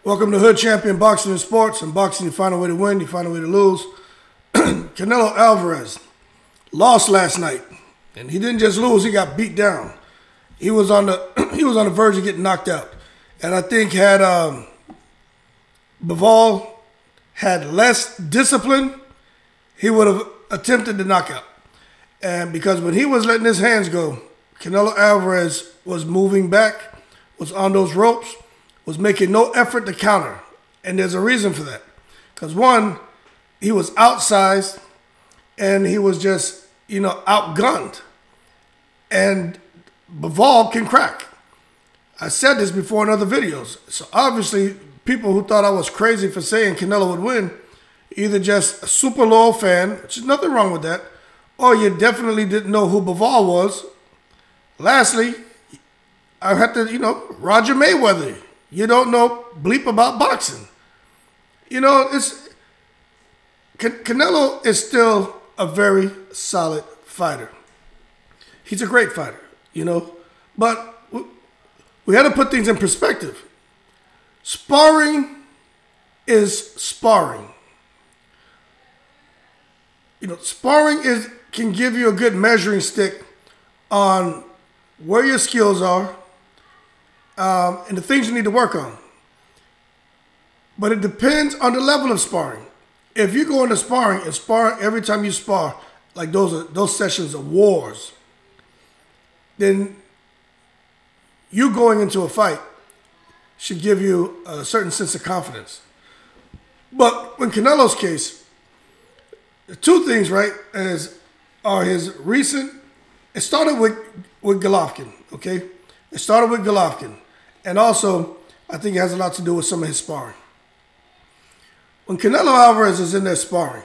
Welcome to Hood Champion Boxing and Sports. In boxing, you find a way to win, you find a way to lose. Canelo Alvarez lost last night, and he didn't just lose; he got beat down. He was on the verge of getting knocked out, and I think had Bivol had less discipline, he would have attempted the knockout. And because when he was letting his hands go, Canelo Alvarez was moving back, was on those ropes, was making no effort to counter. And there's a reason for that. Because one, he was outsized and he was just, outgunned. And Bivol can crack. I said this before in other videos. So obviously, people who thought I was crazy for saying Canelo would win, either just a super loyal fan, which is nothing wrong with that, or you definitely didn't know who Bivol was. Lastly, I had to, Roger Mayweather. You don't know bleep about boxing. Canelo is still a very solid fighter. He's a great fighter, But we had to put things in perspective. Sparring is sparring. Sparring can give you a good measuring stick on where your skills are, and the things you need to work on. But it depends on the level of sparring. If you go into sparring and spar every time you spar, like those sessions of wars, then you going into a fight should give you a certain sense of confidence. But in Canelo's case, the two things, right, are his recent. It started with Golovkin, okay? It started with Golovkin. And also, I think it has a lot to do with some of his sparring. When Canelo Alvarez is in there sparring,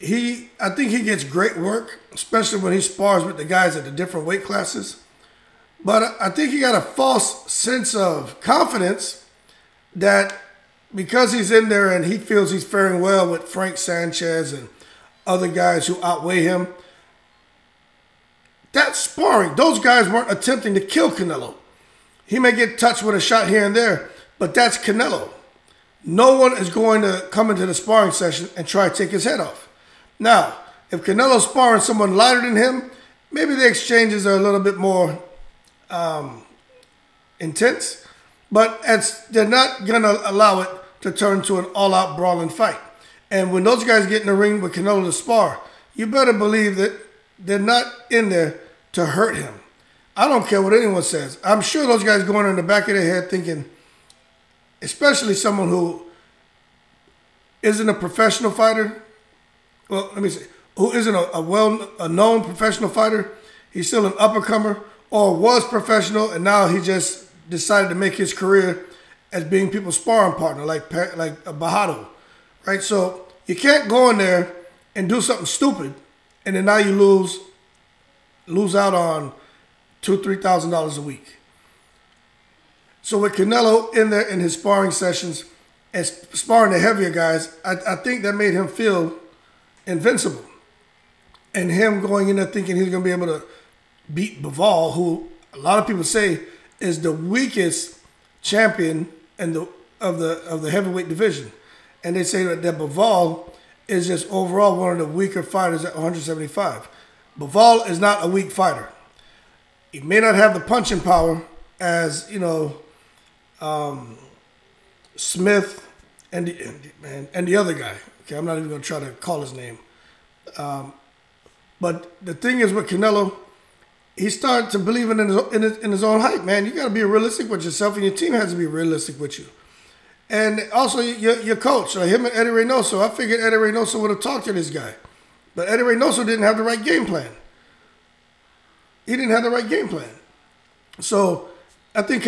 I think he gets great work, especially when he spars with the guys at the different weight classes. But I think he got a false sense of confidence that because he's in there and he feels he's faring well with Frank Sanchez and other guys who outweigh him, that's sparring. Those guys weren't attempting to kill Canelo. He may get touched with a shot here and there, but that's Canelo. No one is going to come into the sparring session and try to take his head off. Now, if Canelo's sparring someone lighter than him, maybe the exchanges are a little bit more intense, but they're not going to allow it to turn to an all-out brawling fight. And when those guys get in the ring with Canelo to spar, you better believe that they're not in there to hurt him. I don't care what anyone says. I'm sure those guys going in the back of their head thinking, especially someone who isn't a professional fighter, well, let me say, who isn't a known professional fighter, he's still an up-and-comer, or was professional, and now he just decided to make his career as being people's sparring partner, like Bajado, right? So you can't go in there and do something stupid, and then now you lose out on $2,000-3,000 a week. So with Canelo in there in his sparring sessions and sparring the heavier guys, I think that made him feel invincible. And him going in there thinking he's going to be able to beat Bivol, who a lot of people say is the weakest champion of the heavyweight division. And they say that Bivol is just overall one of the weaker fighters at 175. Bivol is not a weak fighter. He may not have the punching power as, Smith and the other guy. Okay, I'm not even going to try to call his name. But the thing is with Canelo, he started to believe in his own hype, man. You got to be realistic with yourself, and your team has to be realistic with you. And also your coach, him and Eddie Reynoso. I figured Eddie Reynoso would have talked to this guy. But Eddie Reynoso didn't have the right game plan. He didn't have the right game plan. So I think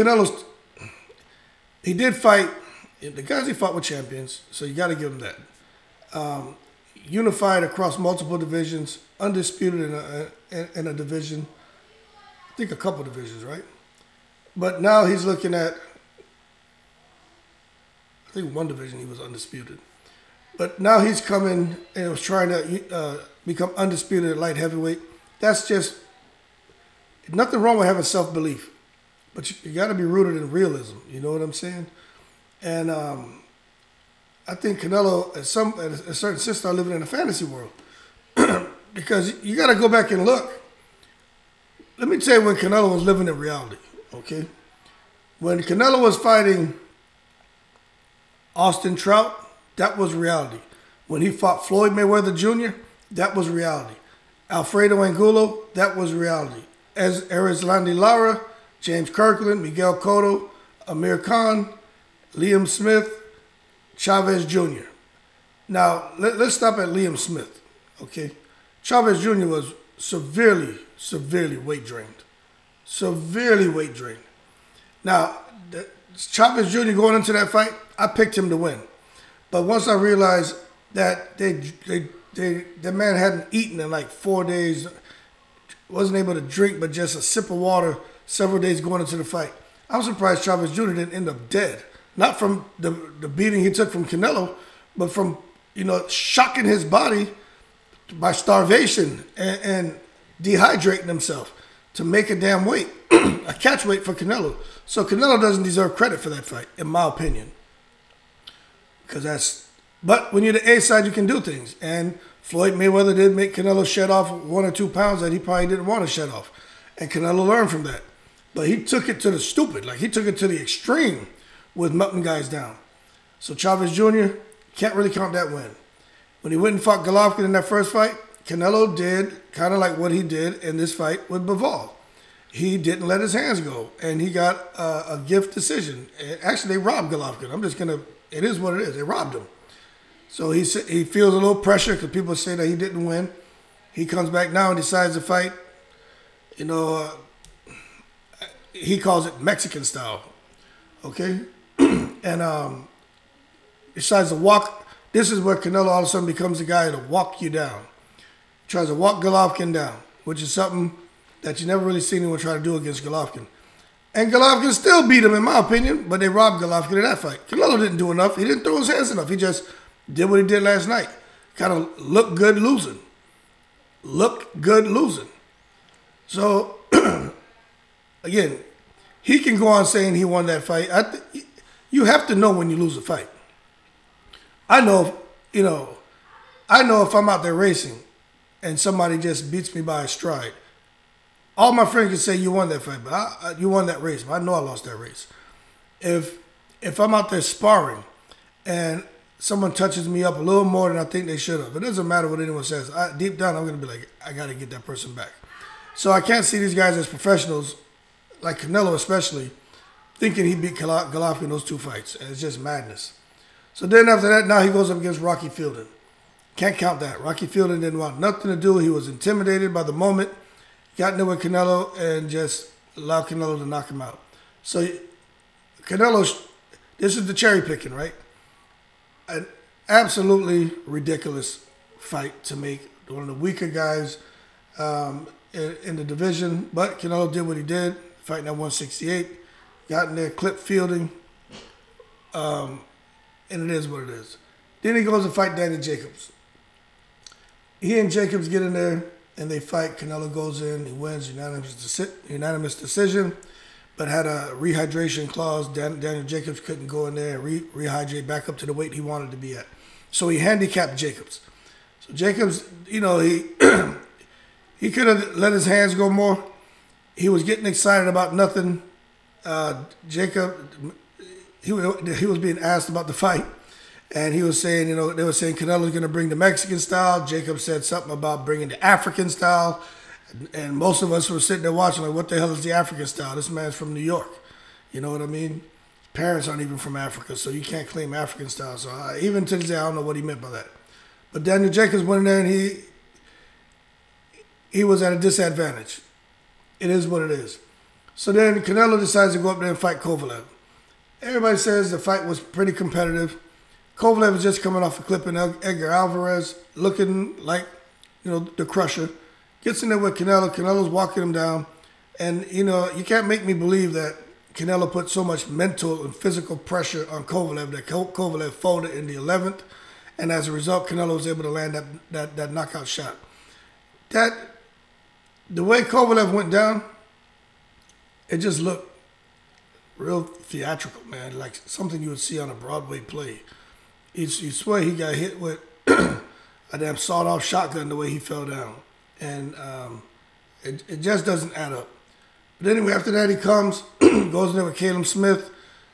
he did fight. The guys he fought were champions, so you got to give him that. Unified across multiple divisions, undisputed in a division. I think a couple divisions, right? But now he's looking at, I think one division he was undisputed. But now he's coming and was trying to become undisputed at light heavyweight. That's just nothing wrong with having self-belief. But you got to be rooted in realism. You know what I'm saying? And I think Canelo, at a certain sense, started living in a fantasy world. Because you got to go back and look. Let me tell you when Canelo was living in reality, okay? When Canelo was fighting Austin Trout, that was reality. When he fought Floyd Mayweather Jr., that was reality. Alfredo Angulo, that was reality. As Erislandy Lara, James Kirkland, Miguel Cotto, Amir Khan, Liam Smith, Chavez Jr. Now, let's stop at Liam Smith, okay? Chavez Jr. was severely weight drained. Severely weight drained. Now, Chavez Jr. going into that fight, I picked him to win. But once I realized that the man hadn't eaten in like 4 days, wasn't able to drink but just a sip of water several days going into the fight, I'm surprised Chavez Jr. didn't end up dead. Not from the beating he took from Canelo, but from, shocking his body by starvation and dehydrating himself to make a damn weight, a catch weight for Canelo. So Canelo doesn't deserve credit for that fight, in my opinion. But when you're the A side, you can do things. And Floyd Mayweather did make Canelo shed off 1 or 2 pounds that he probably didn't want to shed off. And Canelo learned from that. But he took it to the stupid. Like, he took it to the extreme with melting guys down. So Chavez Jr. can't really count that win. When he went and fought Golovkin in that first fight, Canelo did kind of like what he did in this fight with Bivol. He didn't let his hands go, and he got a gift decision. Actually, they robbed Golovkin. It is what it is. They robbed him. So he feels a little pressure because people say that he didn't win. He comes back now and decides to fight, he calls it Mexican style, okay? And decides to walk. This is where Canelo all of a sudden becomes the guy to walk you down. Tries to walk Golovkin down, which is something that you never really seen anyone try to do against Golovkin. And Golovkin still beat him, in my opinion, but they robbed Golovkin in that fight. Canelo didn't do enough. He didn't throw his hands enough. He just did what he did last night. Kind of looked good losing. So, again, he can go on saying he won that fight. You have to know when you lose a fight. I know if I'm out there racing and somebody just beats me by a stride, all my friends can say you won that fight, but you won that race. But I know I lost that race. If I'm out there sparring and someone touches me up a little more than I think they should have, it doesn't matter what anyone says. Deep down, I'm going to be like, I got to get that person back. So I can't see these guys as professionals, like Canelo especially, thinking he beat Golovkin in those 2 fights. And it's just madness. So then after that, now he goes up against Rocky Fielding. Can't count that. Rocky Fielding didn't want nothing to do. He was intimidated by the moment. Got in there with Canelo and just allowed Canelo to knock him out. So Canelo, this is the cherry picking, right? An absolutely ridiculous fight to make. One of the weaker guys in the division. But Canelo did what he did, fighting at 168. Got in there, clipped Fielding. And it is what it is. Then he goes to fight Danny Jacobs. He and Jacobs get in there and they fight. Canelo goes in, he wins unanimous decision, but had a rehydration clause. Daniel Jacobs couldn't go in there and rehydrate back up to the weight he wanted to be at. So he handicapped Jacobs. So Jacobs, he he could have let his hands go more. He was getting excited about nothing. He was being asked about the fight, and he was saying, they were saying Canelo's going to bring the Mexican style. Jacob said something about bringing the African style, and most of us were sitting there watching like, what the hell is the African style? This man's from New York. You know what I mean? Parents aren't even from Africa, so you can't claim African style. So even to this day, I don't know what he meant by that. But Daniel Jacobs went in there, and he was at a disadvantage. It is what it is. So then Canelo decides to go up there and fight Kovalev. Everybody says the fight was pretty competitive. Kovalev was just coming off a clip in Edgar Alvarez, looking like, the crusher. Gets in there with Canelo. Canelo's walking him down. And, you can't make me believe that Canelo put so much mental and physical pressure on Kovalev that Kovalev folded in the 11th. And as a result, Canelo was able to land that knockout shot. The way Kovalev went down, it just looked real theatrical, man, like something you would see on a Broadway play. You swear he got hit with a damn sawed-off shotgun the way he fell down. And it just doesn't add up. But anyway, after that, he comes, goes in there with Caleb Smith.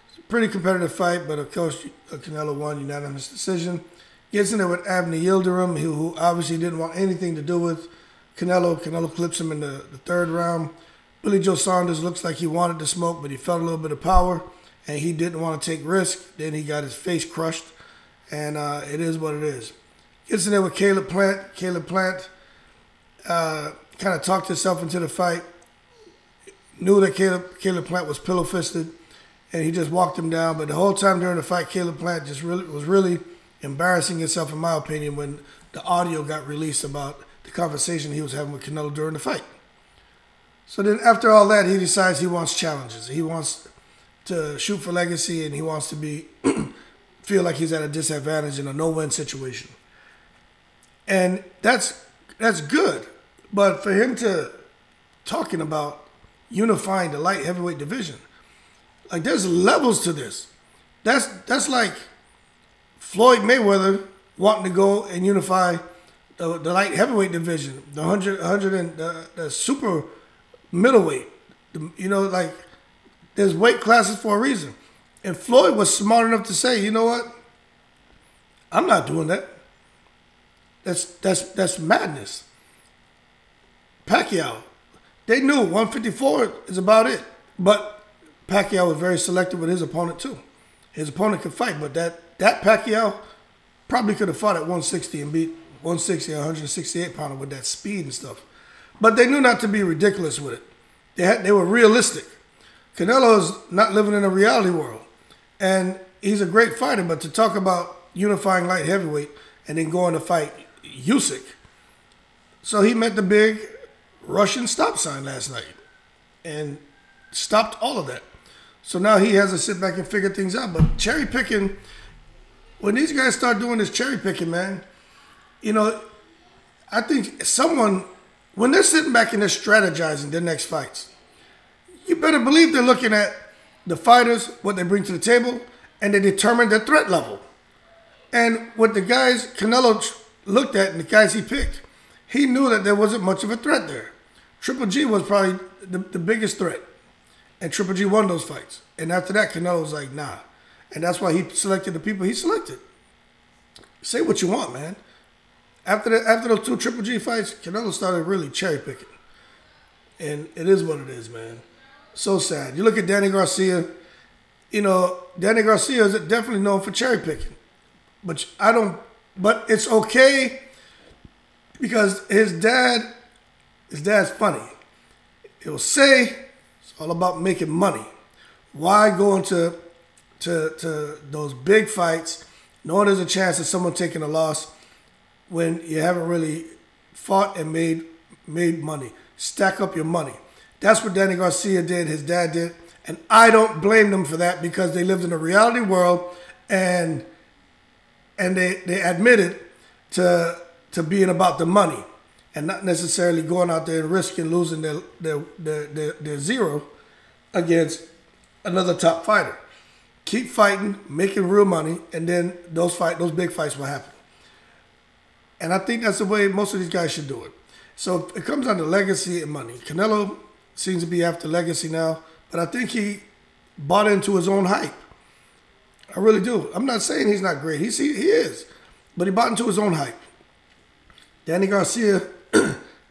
It's a pretty competitive fight, but of course, Canelo won, unanimous decision. Gets in there with Abner Yildirim, who obviously didn't want anything to do with Canelo. Canelo clips him in the third round. Billy Joe Saunders looks like he wanted to smoke, but he felt a little bit of power, and he didn't want to take risk. Then he got his face crushed, and it is what it is. Gets in there with Caleb Plant. Caleb Plant kind of talked himself into the fight. Knew that Caleb Plant was pillow-fisted, and he just walked him down. But the whole time during the fight, Caleb Plant just was really embarrassing himself, in my opinion, when the audio got released about the conversation he was having with Canelo during the fight. So then after all that, he decides he wants challenges. He wants to shoot for legacy, and he wants to be feel like he's at a disadvantage in a no-win situation. And that's good. But for him to talking about unifying the light heavyweight division, like there's levels to this. That's like Floyd Mayweather wanting to go and unify the light heavyweight division, the 100 and the super middleweight. You know, like there's weight classes for a reason. And Floyd was smart enough to say, you know what? I'm not doing that. That's madness. Pacquiao, they knew 154 is about it. But Pacquiao was very selective with his opponent too. His opponent could fight, but that Pacquiao probably could have fought at 160 and beat 160 or 168 pounder with that speed and stuff. But they knew not to be ridiculous with it. They were realistic. Canelo's not living in a reality world. And he's a great fighter, but to talk about unifying light heavyweight and then going to fight Usyk. So he met the big Russian stop sign last night and stopped all of that. So now he has to sit back and figure things out. But cherry picking, when these guys start doing this cherry picking, man, you know, I think when they're sitting back and they're strategizing their next fights, you better believe they're looking at the fighters, what they bring to the table, and they determine their threat level. And what the guys Canelo looked at and the guys he picked, he knew that there wasn't much of a threat there. Triple G was probably the biggest threat. And Triple G won those fights. And after that, Canelo was like, nah. And that's why he selected the people he selected. Say what you want, man. After those two Triple G fights, Canelo started really cherry picking. And it is what it is, man. So sad. You look at Danny Garcia. You know, Danny Garcia is definitely known for cherry picking. But it's okay because his dad's funny. He'll say it's all about making money. Why go into those big fights, knowing there's a chance of someone taking a loss when you haven't really fought and made money? Stack up your money. That's what Danny Garcia did, his dad did. And I don't blame them for that because they lived in a reality world and they admitted to being about the money and not necessarily going out there and risking losing their zero against another top fighter. Keep fighting, making real money, and then those big fights will happen. And I think that's the way most of these guys should do it. So it comes down to legacy and money. Canelo seems to be after legacy now, but I think he bought into his own hype. I really do. I'm not saying he's not great. He is. But he bought into his own hype. Danny Garcia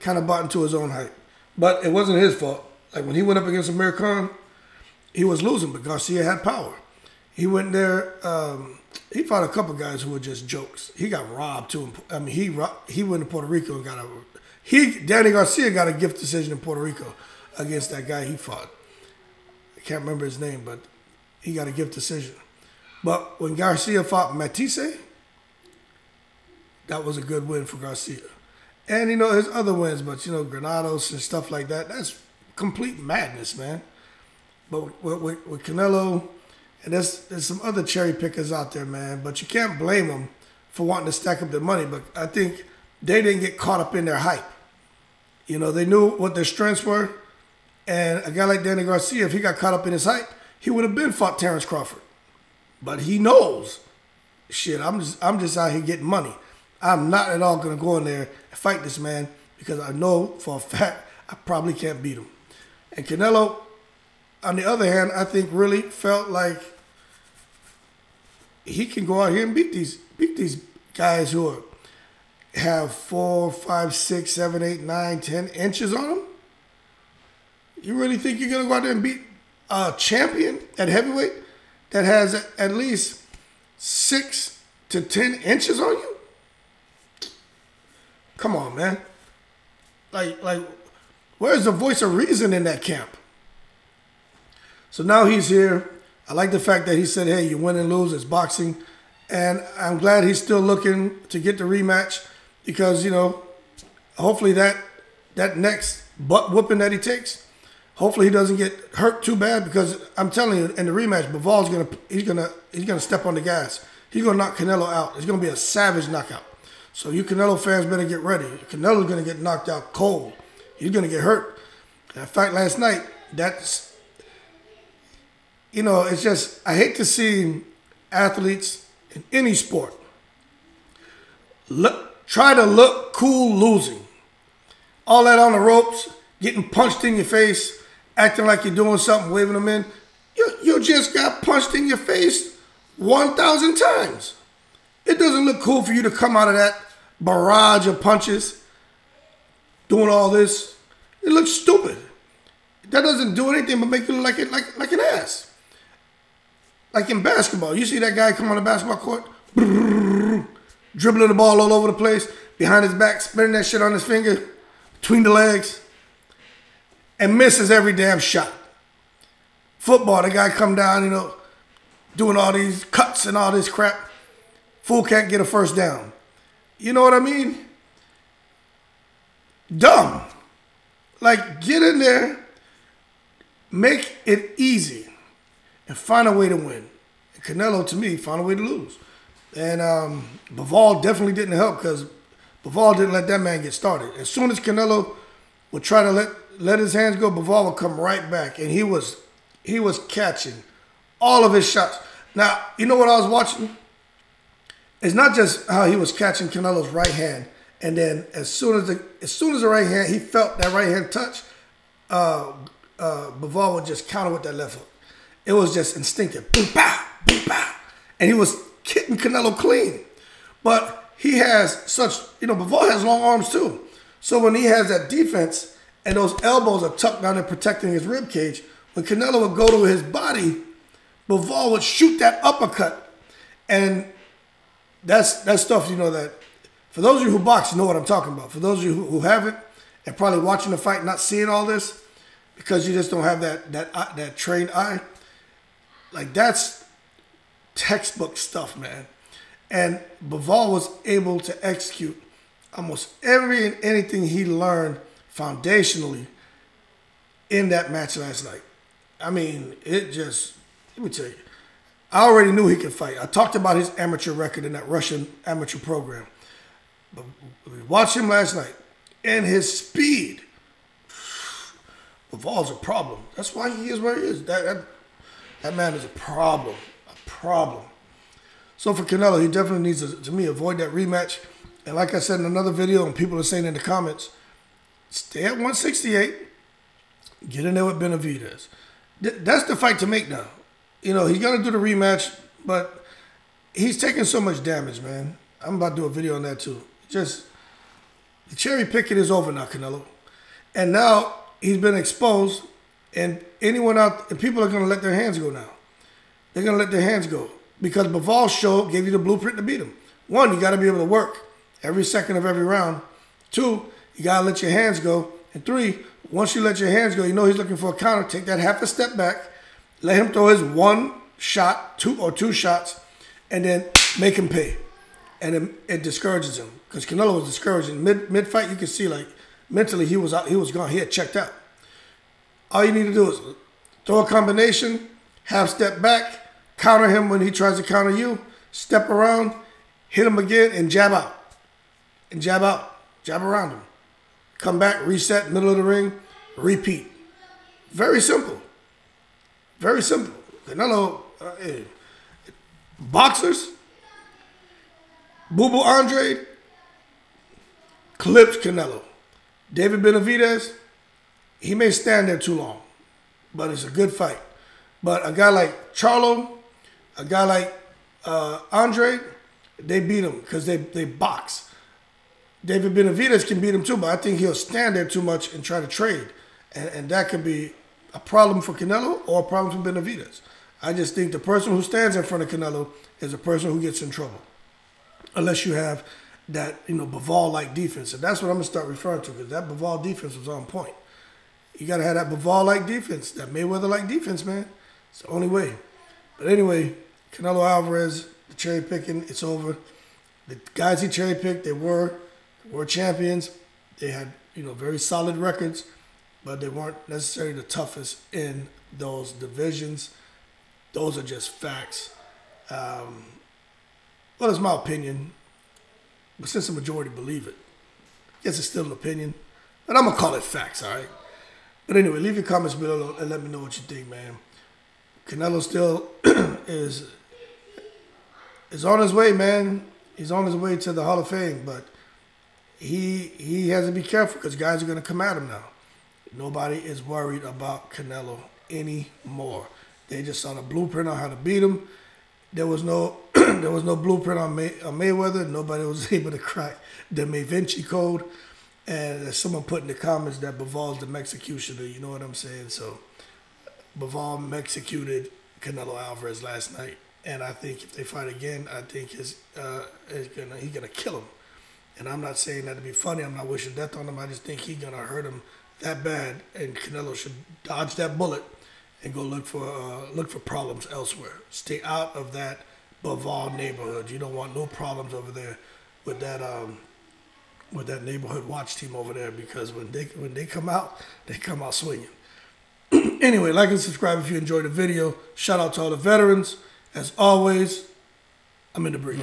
kind of bought into his own hype. But it wasn't his fault. Like when he went up against Amir Khan, he was losing, but Garcia had power. He went there. He fought a couple guys who were just jokes. He got robbed too. I mean, he went to Puerto Rico and Danny Garcia got a gift decision in Puerto Rico against that guy he fought. I can't remember his name, but he got a gift decision. But when Garcia fought Matisse, that was a good win for Garcia. And, you know, his other wins, but, you know, Granados and stuff like that, that's complete madness, man. But with Canelo, and there's some other cherry pickers out there, man, but you can't blame them for wanting to stack up their money. But I think they didn't get caught up in their hype. You know, they knew what their strengths were. And a guy like Danny Garcia, if he got caught up in his hype, he would have been fought Terrence Crawford. But he knows, shit, I'm just out here getting money. I'm not at all going to go in there and fight this man because I know for a fact I probably can't beat him. And Canelo, on the other hand, I think really felt like he can go out here and beat these guys who have 4, 5, 6, 7, 8, 9, 10 inches on them. You really think you're going to go out there and beat a champion at heavyweight that has at least 6 to 10 inches on you? Come on, man. Like, where's the voice of reason in that camp? So now he's here. I like the fact that he said, hey, you win and lose, it's boxing. And I'm glad he's still looking to get the rematch because, you know, hopefully that next butt whooping that he takes, hopefully he doesn't get hurt too bad because I'm telling you, in the rematch, Bivol's gonna step on the gas. He's gonna knock Canelo out. It's gonna be a savage knockout. So you Canelo fans better get ready. Canelo's gonna get knocked out cold. He's gonna get hurt. In fact, last night, that's, you know, it's just, I hate to see athletes in any sport try to look cool losing. All that on the ropes, getting punched in your face, acting like you're doing something, waving them in. You just got punched in your face 1,000 times. It doesn't look cool for you to come out of that barrage of punches doing all this. It looks stupid. That doesn't do anything but make you look like an ass. Like in basketball, you see that guy come on the basketball court, dribbling the ball all over the place, behind his back, spinning that shit on his finger, between the legs, and misses every damn shot. Football, the guy come down, you know, doing all these cuts and all this crap. Fool can't get a first down. You know what I mean? Dumb. Like, get in there, make it easy, and find a way to win. And Canelo, to me, found a way to lose. And Bivol definitely didn't help because Bivol didn't let that man get started. As soon as Canelo would try to let his hands go, Bivol would come right back, and he was catching all of his shots. Now, you know what I was watching? It's not just how he was catching Canelo's right hand, and then as soon as the right hand, he felt that right hand touch, Bivol would just counter with that left hook. It was just instinctive. Boom, pow, boom, pow. And he was hitting Canelo clean. But he has such, you know, Bivol has long arms too. So when he has that defense and those elbows are tucked down and protecting his rib cage, when Canelo would go to his body, Bivol would shoot that uppercut. And that's stuff, you know, that for those of you who box, you know what I'm talking about. For those of you who haven't and probably watching the fight, not seeing all this, because you just don't have that trained eye, like that's textbook stuff, man. And Bivol was able to execute almost anything he learned foundationally in that match last night. I mean, it just, let me tell you, I already knew he could fight. I talked about his amateur record in that Russian amateur program. But we watched him last night, and his speed, Bivol's a problem. That's why he is where he is. That man is a problem. A problem. So for Canelo, he definitely needs to me, avoid that rematch. And like I said in another video, and people are saying in the comments, stay at 168, get in there with Benavidez. That's the fight to make now. You know, he's going to do the rematch, but he's taking so much damage, man. I'm about to do a video on that too. Just, the cherry picking is over now, Canelo. And now he's been exposed, and anyone out, and people are going to let their hands go now. They're going to let their hands go. Because Bivol's show gave you the blueprint to beat him. One, you got to be able to work every second of every round. Two, you got to let your hands go. And three, once you let your hands go, you know he's looking for a counter. Take that half a step back. Let him throw his one shot, two shots, and then make him pay. And it discourages him. Because Canelo was discouraging. Mid-fight, you can see, like, mentally he was out, he was gone. He had checked out. All you need to do is throw a combination, half step back, counter him when he tries to counter you, step around, hit him again, and jab out. And jab out. Jab around him. Come back, reset, middle of the ring, repeat. Very simple. Very simple. Canelo, boxers, Boo Boo Andre clipped Canelo. David Benavidez, he may stand there too long, but it's a good fight. But a guy like Charlo, a guy like Andre, they beat him because they box. David Benavidez can beat him too, but I think he'll stand there too much and try to trade. And that could be a problem for Canelo or a problem for Benavidez. I just think the person who stands in front of Canelo is a person who gets in trouble. Unless you have that, Bivol-like defense. And that's what I'm going to start referring to, because that Bivol defense was on point. You got to have that Bivol-like defense, that Mayweather-like defense, man. It's the only way. But anyway, Canelo Alvarez, the cherry picking, it's over. The guys he cherry picked, they were champions. They had, very solid records, but they weren't necessarily the toughest in those divisions. Those are just facts. Well, it's my opinion, but since the majority believe it, I guess it's still an opinion, but I'm going to call it facts, all right? But anyway, leave your comments below and let me know what you think, man. Canelo still is on his way, man. He's on his way to the Hall of Fame, but he has to be careful because guys are going to come at him now. Nobody is worried about Canelo anymore. They just saw the blueprint on how to beat him. There was no blueprint on Mayweather. Nobody was able to crack the Da Vinci Code. And someone put in the comments that Bivol's the Mexicutioner. You know what I'm saying? So Bivol executed Canelo Alvarez last night. And I think if they fight again, I think he's gonna kill him. And I'm not saying that to be funny. I'm not wishing death on him. I just think he's gonna hurt him that bad. And Canelo should dodge that bullet and go look for problems elsewhere. Stay out of that Bivol neighborhood. You don't want no problems over there with that neighborhood watch team over there, because when they come out swinging. Anyway, like and subscribe if you enjoyed the video. Shout out to all the veterans. As always, I'm in the breeze.